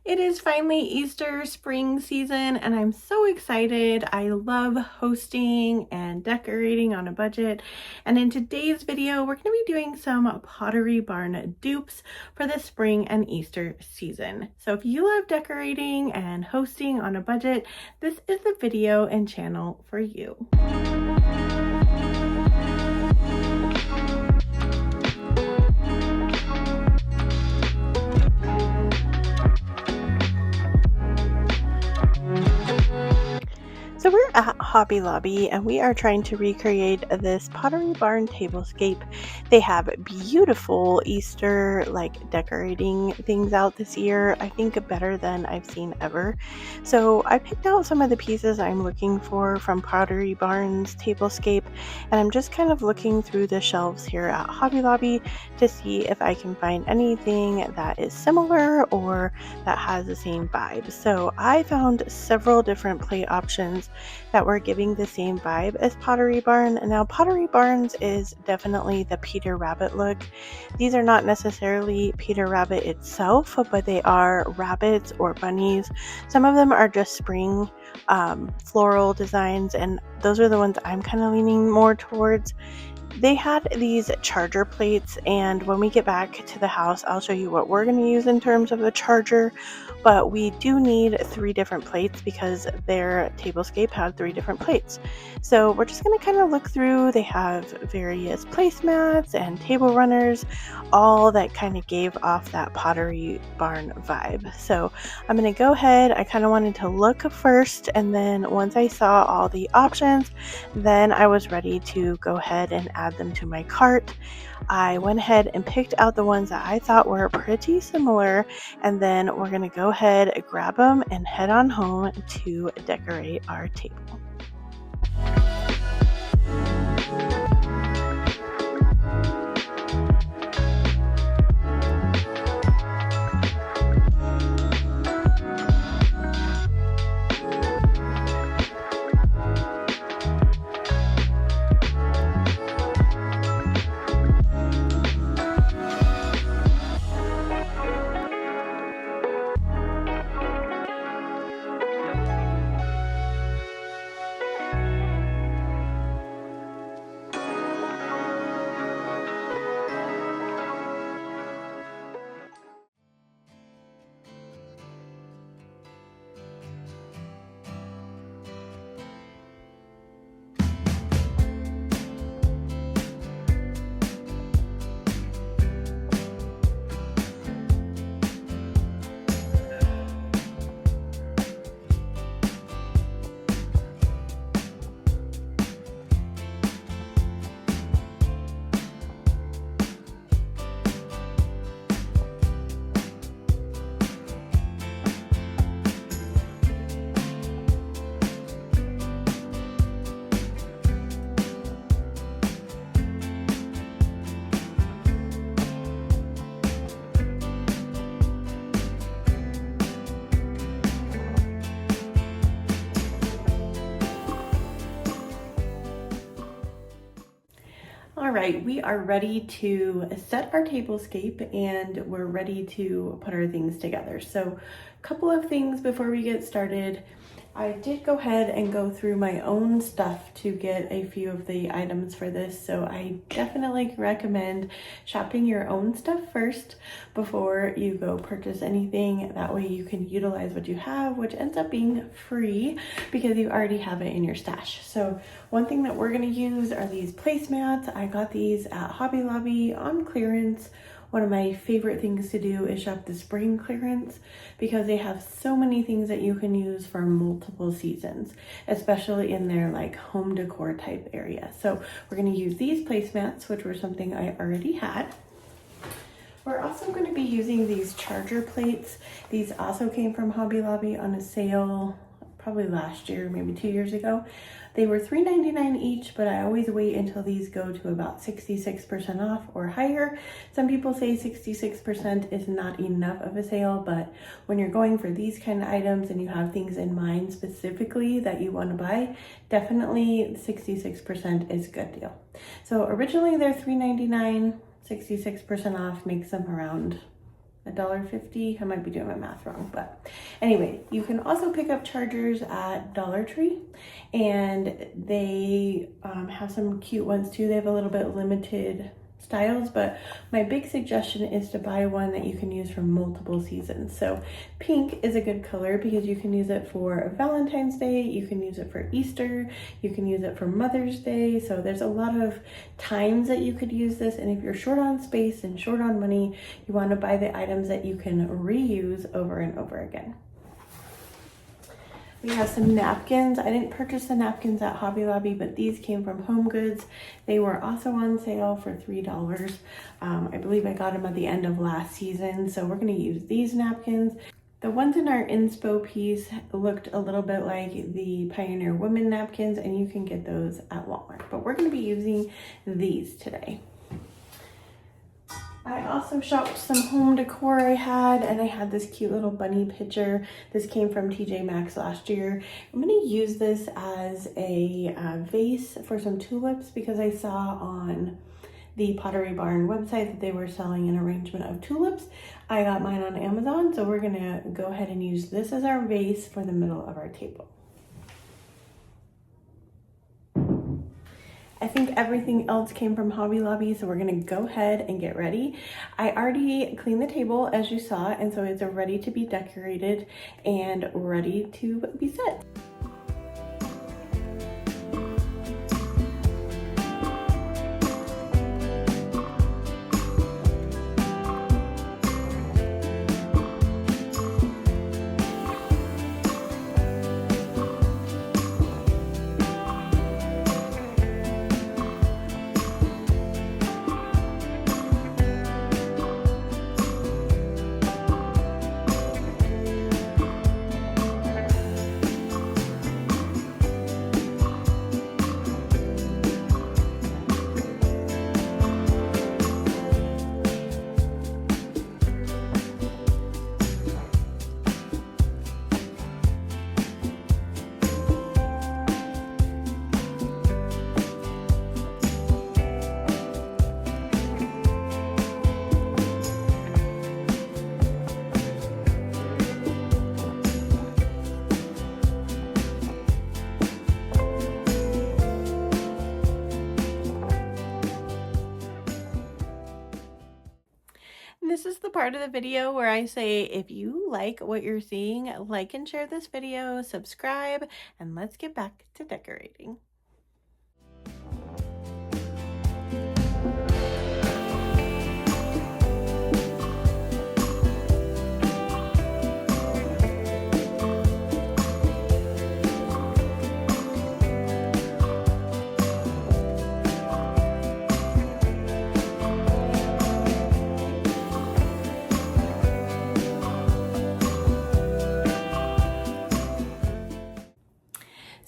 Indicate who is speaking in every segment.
Speaker 1: It is finally Easter spring season and I'm so excited. I love hosting and decorating on a budget. And in today's video, we're going to be doing some Pottery Barn dupes for the spring and Easter season. So if you love decorating and hosting on a budget, this is the video and channel for you. So we're at Hobby Lobby and we are trying to recreate this Pottery Barn tablescape. They have beautiful Easter decorating things out this year. I think better than I've seen ever. So I picked out some of the pieces I'm looking for from Pottery Barn's tablescape, and I'm just kind of looking through the shelves here at Hobby Lobby to see if I can find anything that is similar or that has the same vibe. So I found several different plate options that were giving the same vibe as Pottery Barn. Now, Pottery Barns is definitely the Peter Rabbit look. These are not necessarily Peter Rabbit itself, but they are rabbits or bunnies. Some of them are just spring floral designs, and those are the ones I'm kind of leaning more towards. They had these charger plates, and when we get back to the house, I'll show you what we're going to use in terms of the charger. But we do need 3 different plates because their tablescape had 3 different plates. So we're just going to kind of look through. They have various placemats and table runners, all that kind of gave off that Pottery Barn vibe. So I'm going to go ahead. I kind of wanted to look first, and then once I saw all the options, then I was ready to go ahead and add them to my cart. I went ahead and picked out the ones that I thought were pretty similar, and then we're going to go ahead, grab them, and head on home to decorate our table. All right, we are ready to set our tablescape and we're ready to put our things together. So a couple of things before we get started. I did go ahead and go through my own stuff to get a few of the items for this. So I definitely recommend shopping your own stuff first before you go purchase anything. That way you can utilize what you have, which ends up being free because you already have it in your stash. So one thing that we're going to use are these placemats. I got these at Hobby Lobby on clearance. One of my favorite things to do is shop the spring clearance because they have so many things that you can use for multiple seasons, especially in their home decor type area. So we're going to use these placemats, which were something I already had. We're also going to be using these charger plates. These also came from Hobby Lobby on a sale probably last year, maybe 2 years ago. They were $3.99 each, but I always wait until these go to about 66% off or higher. Some people say 66% is not enough of a sale, but when you're going for these kind of items and you have things in mind specifically that you want to buy, definitely 66% is a good deal. So originally they're $3.99, 66% off makes them around $1.50. I might be doing my math wrong, but anyway, you can also pick up chargers at Dollar Tree, and they have some cute ones too. They have a little bit limited styles, but my big suggestion is to buy one that you can use for multiple seasons. So pink is a good color because you can use it for Valentine's Day, you can use it for Easter, you can use it for Mother's Day. So there's a lot of times that you could use this, and if you're short on space and short on money, you want to buy the items that you can reuse over and over again. We have some napkins. I didn't purchase the napkins at Hobby Lobby, but these came from Home Goods. They were also on sale for $3. I believe I got them at the end of last season, so we're going to use these napkins. The ones in our inspo piece looked a little bit like the Pioneer Women napkins, and you can get those at Walmart, but we're going to be using these today. I also shopped some home decor I had, and I had this cute little bunny picture. This came from TJ Maxx last year. I'm going to use this as a vase for some tulips because I saw on the Pottery Barn website that they were selling an arrangement of tulips. I got mine on Amazon, so we're going to go ahead and use this as our vase for the middle of our table. I think everything else came from Hobby Lobby, so we're gonna go ahead and get ready. I already cleaned the table as you saw, and so it's ready to be decorated and ready to be set. This is the part of the video where I say, if you like what you're seeing, like and share this video, subscribe, and let's get back to decorating.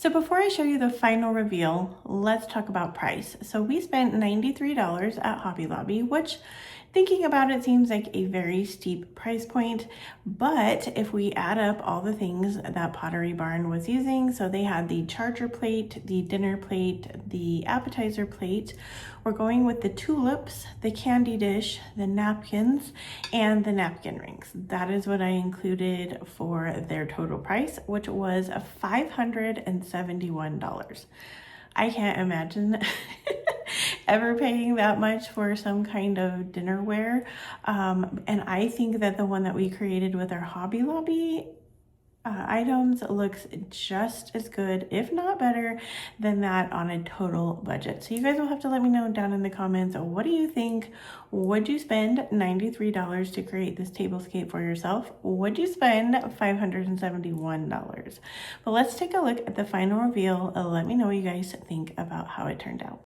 Speaker 1: So before I show you the final reveal, let's talk about price. So we spent $93 at Hobby Lobby, which, thinking about it, seems like a very steep price point. But if we add up all the things that Pottery Barn was using, so they had the charger plate, the dinner plate, the appetizer plate, we're going with the tulips, the candy dish, the napkins, and the napkin rings. That is what I included for their total price, which was $571. I can't imagine ever paying that much for some kind of dinnerware. And I think that the one that we created with our Hobby Lobby items looks just as good, if not better, than that on a total budget. So you guys will have to let me know down in the comments, what do you think? Would you spend $93 to create this tablescape for yourself? Would you spend $571? But let's take a look at the final reveal. Let me know what you guys think about how it turned out.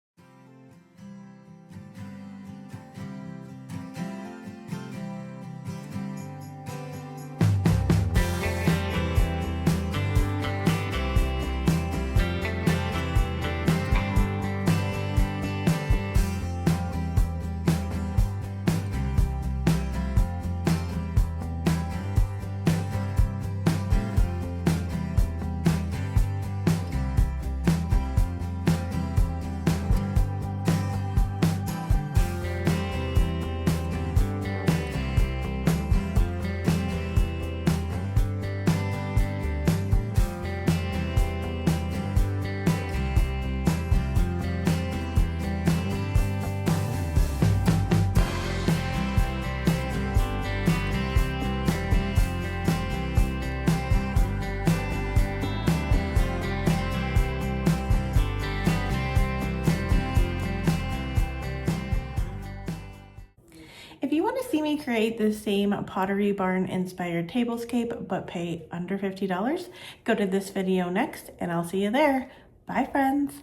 Speaker 1: to see me create the same Pottery Barn inspired tablescape but pay under $50? Go to this video next and I'll see you there. Bye friends.